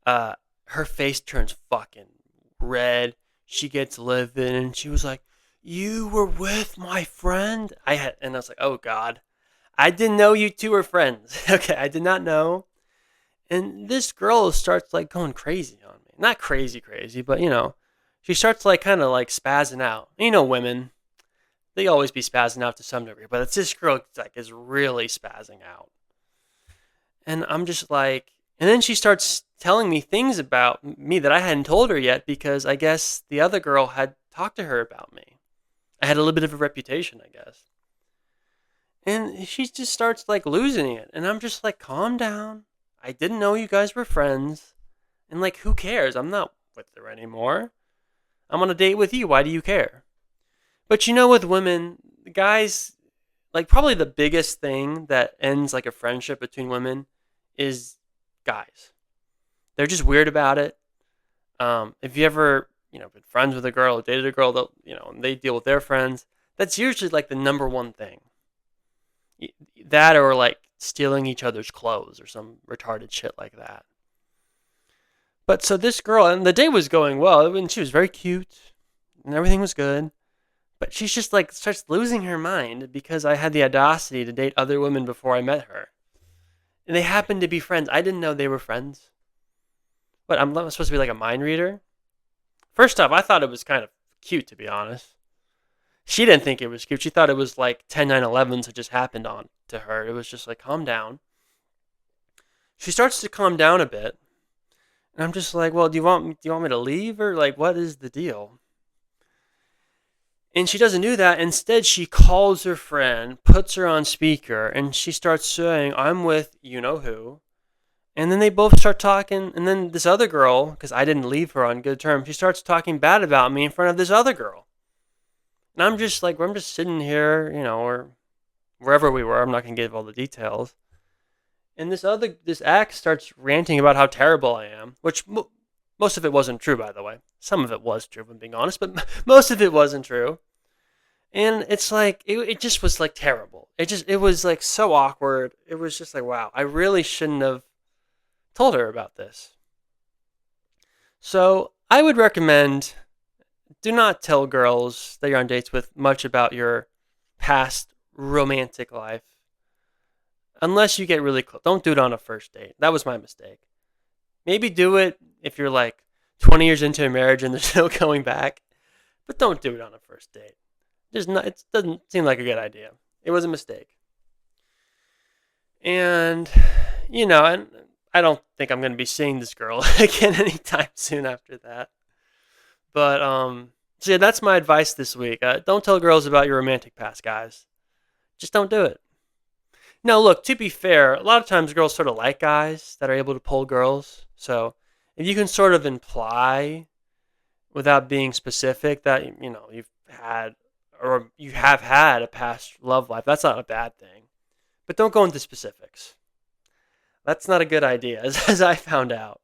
her face turns fucking red. She gets livid and she was like, "You were with my friend?" And I was like, "Oh God, I didn't know you two were friends." Okay, I did not know. And this girl starts like going crazy on me. Not crazy, but she starts like kind of like spazzing out. Women, they always be spazzing out to some degree, but it's this girl like is really spazzing out. And I'm just like, and then she starts telling me things about me that I hadn't told her yet, because I guess the other girl had talked to her about me. I had a little bit of a reputation, I guess. And she just starts like losing it. And I'm just like, calm down. I didn't know you guys were friends. And like, who cares? I'm not with her anymore. I'm on a date with you. Why do you care? But with women, guys, like probably the biggest thing that ends like a friendship between women is guys. They're just weird about it. If you ever, been friends with a girl or dated a girl, and they deal with their friends, that's usually like the number one thing. That or like stealing each other's clothes or some retarded shit like that. But so this girl, and the day was going well, and she was very cute, and everything was good. But she's just like starts losing her mind because I had the audacity to date other women before I met her. And they happened to be friends. I didn't know they were friends. But I'm supposed to be like a mind reader? First off, I thought it was kind of cute, to be honest. She didn't think it was cute. She thought it was like 10, 9, 11s had just happened on to her. It was just like, calm down. She starts to calm down a bit. And I'm just like, well, do you want me to leave, or like, what is the deal? And she doesn't do that. Instead, she calls her friend, puts her on speaker, and she starts saying, I'm with you know who. And then they both start talking. And then this other girl, because I didn't leave her on good terms, she starts talking bad about me in front of this other girl. And I'm just like, I'm just sitting here, or wherever we were. I'm not going to give all the details. And this ex starts ranting about how terrible I am, which most of it wasn't true, by the way. Some of it was true, if I'm being honest, but most of it wasn't true. And it's like, it just was like terrible. It was like so awkward. It was just like, wow, I really shouldn't have told her about this. So I would recommend, do not tell girls that you're on dates with much about your past romantic life. Unless you get really close. Don't do it on a first date. That was my mistake. Maybe do it if you're like 20 years into a marriage and there's no going back. But don't do it on a first date. It doesn't seem like a good idea. It was a mistake. And, and I don't think I'm going to be seeing this girl again anytime soon after that. But, so yeah, that's my advice this week. Don't tell girls about your romantic past, guys. Just don't do it. Now, look, to be fair, a lot of times girls sort of like guys that are able to pull girls. So if you can sort of imply without being specific that, you've had or you have had a past love life, that's not a bad thing. But don't go into specifics. That's not a good idea, as I found out.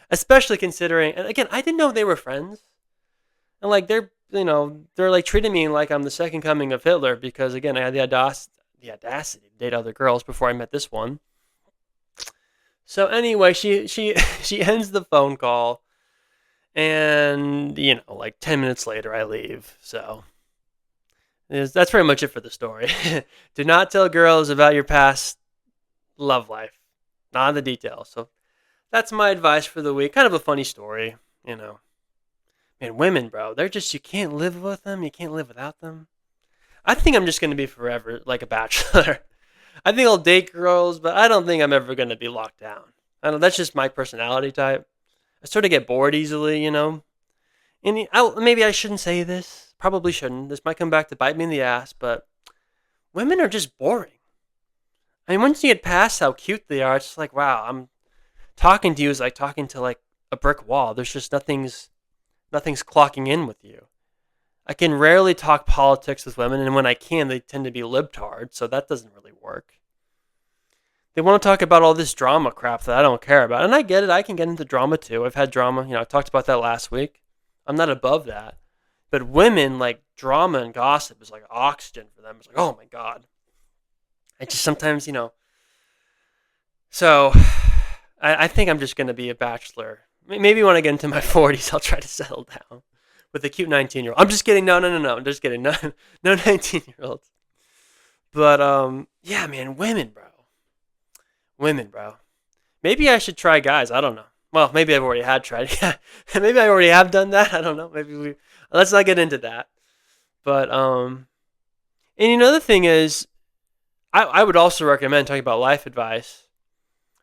Especially considering, and again, I didn't know they were friends. And like they're like treating me like I'm the second coming of Hitler because, again, I had the audacity to date other girls before I met this one. So anyway, she ends the phone call, and like 10 minutes later I leave. So that's pretty much it for the story. Do not tell girls about your past love life, not the details. So that's my advice for the week. Kind of a funny story, Man, women, bro, they're just, you can't live with them, you can't live without them. I think I'm just going to be forever like a bachelor. I think I'll date girls, but I don't think I'm ever going to be locked down. I don't know, that's just my personality type. I sort of get bored easily, And maybe I shouldn't say this. Probably shouldn't. This might come back to bite me in the ass, but women are just boring. I mean, once you get past how cute they are, it's like, wow, I'm talking to you is like talking to like a brick wall. There's just nothing's clocking in with you. I can rarely talk politics with women, and when I can, they tend to be libtards, so that doesn't really work. They want to talk about all this drama crap that I don't care about, and I get it. I can get into drama too. I've had drama. I talked about that last week. I'm not above that. But women, like, drama and gossip is like oxygen for them. It's like, oh my God. I just sometimes, So, I think I'm just going to be a bachelor. Maybe when I get into my 40s, I'll try to settle down with a cute 19-year-old. I'm just kidding. No. I'm just kidding. No 19-year-olds. But, yeah, man, women, bro. Maybe I should try guys. I don't know. Well, maybe I've already had tried. Maybe I already have done that. I don't know. Let's not get into that. But, and the thing is, I would also recommend talking about life advice.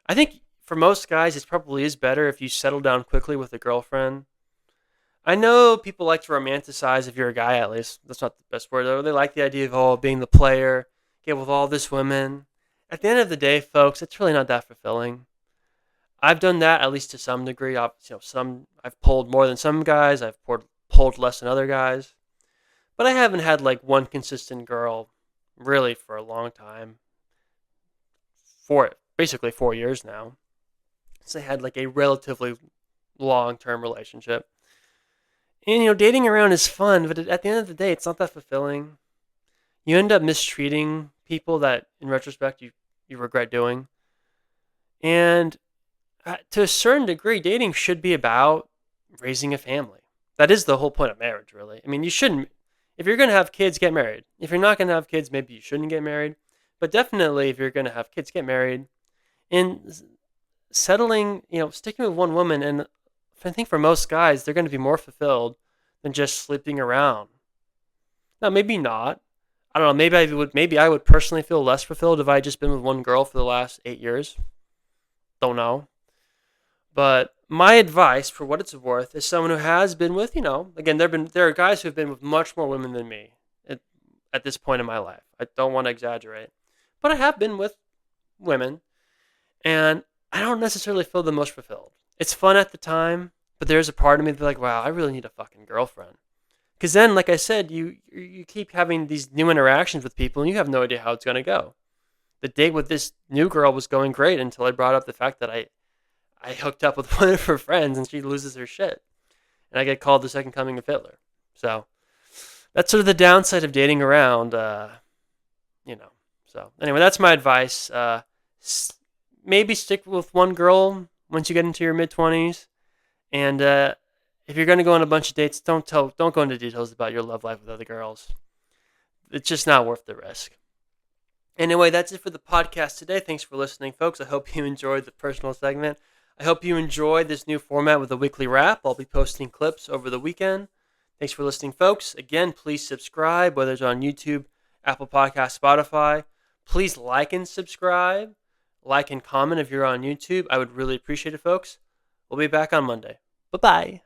I think for most guys, it probably is better if you settle down quickly with a girlfriend. I know people like to romanticize, if you're a guy at least. That's not the best word, though. They like the idea of, being the player, get with all this women. At the end of the day, folks, it's really not that fulfilling. I've done that, at least to some degree. I've pulled more than some guys. I've pulled less than other guys. But I haven't had like one consistent girl really for a long time. For basically 4 years now. So I had like a relatively long-term relationship. And, dating around is fun, but at the end of the day, it's not that fulfilling. You end up mistreating people that, in retrospect, you regret doing. And to a certain degree, dating should be about raising a family. That is the whole point of marriage, really. I mean, you shouldn't. If you're going to have kids, get married. If you're not going to have kids, maybe you shouldn't get married. But definitely, if you're going to have kids, get married. And settling, sticking with one woman, and I think for most guys, they're going to be more fulfilled than just sleeping around. Now, maybe not. I don't know. Maybe I would personally feel less fulfilled if I had just been with one girl for the last 8 years. Don't know. But my advice, for what it's worth, is someone who has been with, again, there are guys who have been with much more women than me at this point in my life. I don't want to exaggerate, but I have been with women, and I don't necessarily feel the most fulfilled. It's fun at the time, but there's a part of me that's like, wow, I really need a fucking girlfriend. Because then, like I said, you keep having these new interactions with people, and you have no idea how it's going to go. The date with this new girl was going great until I brought up the fact that I hooked up with one of her friends, and she loses her shit. And I get called the second coming of Hitler. So that's sort of the downside of dating around, So anyway, that's my advice. Maybe stick with one girl once you get into your mid-20s. And if you're going to go on a bunch of dates, don't go into details about your love life with other girls. It's just not worth the risk. Anyway, that's it for the podcast today. Thanks for listening, folks. I hope you enjoyed the personal segment. I hope you enjoyed this new format with a weekly wrap. I'll be posting clips over the weekend. Thanks for listening, folks. Again, please subscribe, whether it's on YouTube, Apple Podcasts, Spotify. Please like and subscribe. Like and comment if you're on YouTube. I would really appreciate it, folks. We'll be back on Monday. Bye-bye.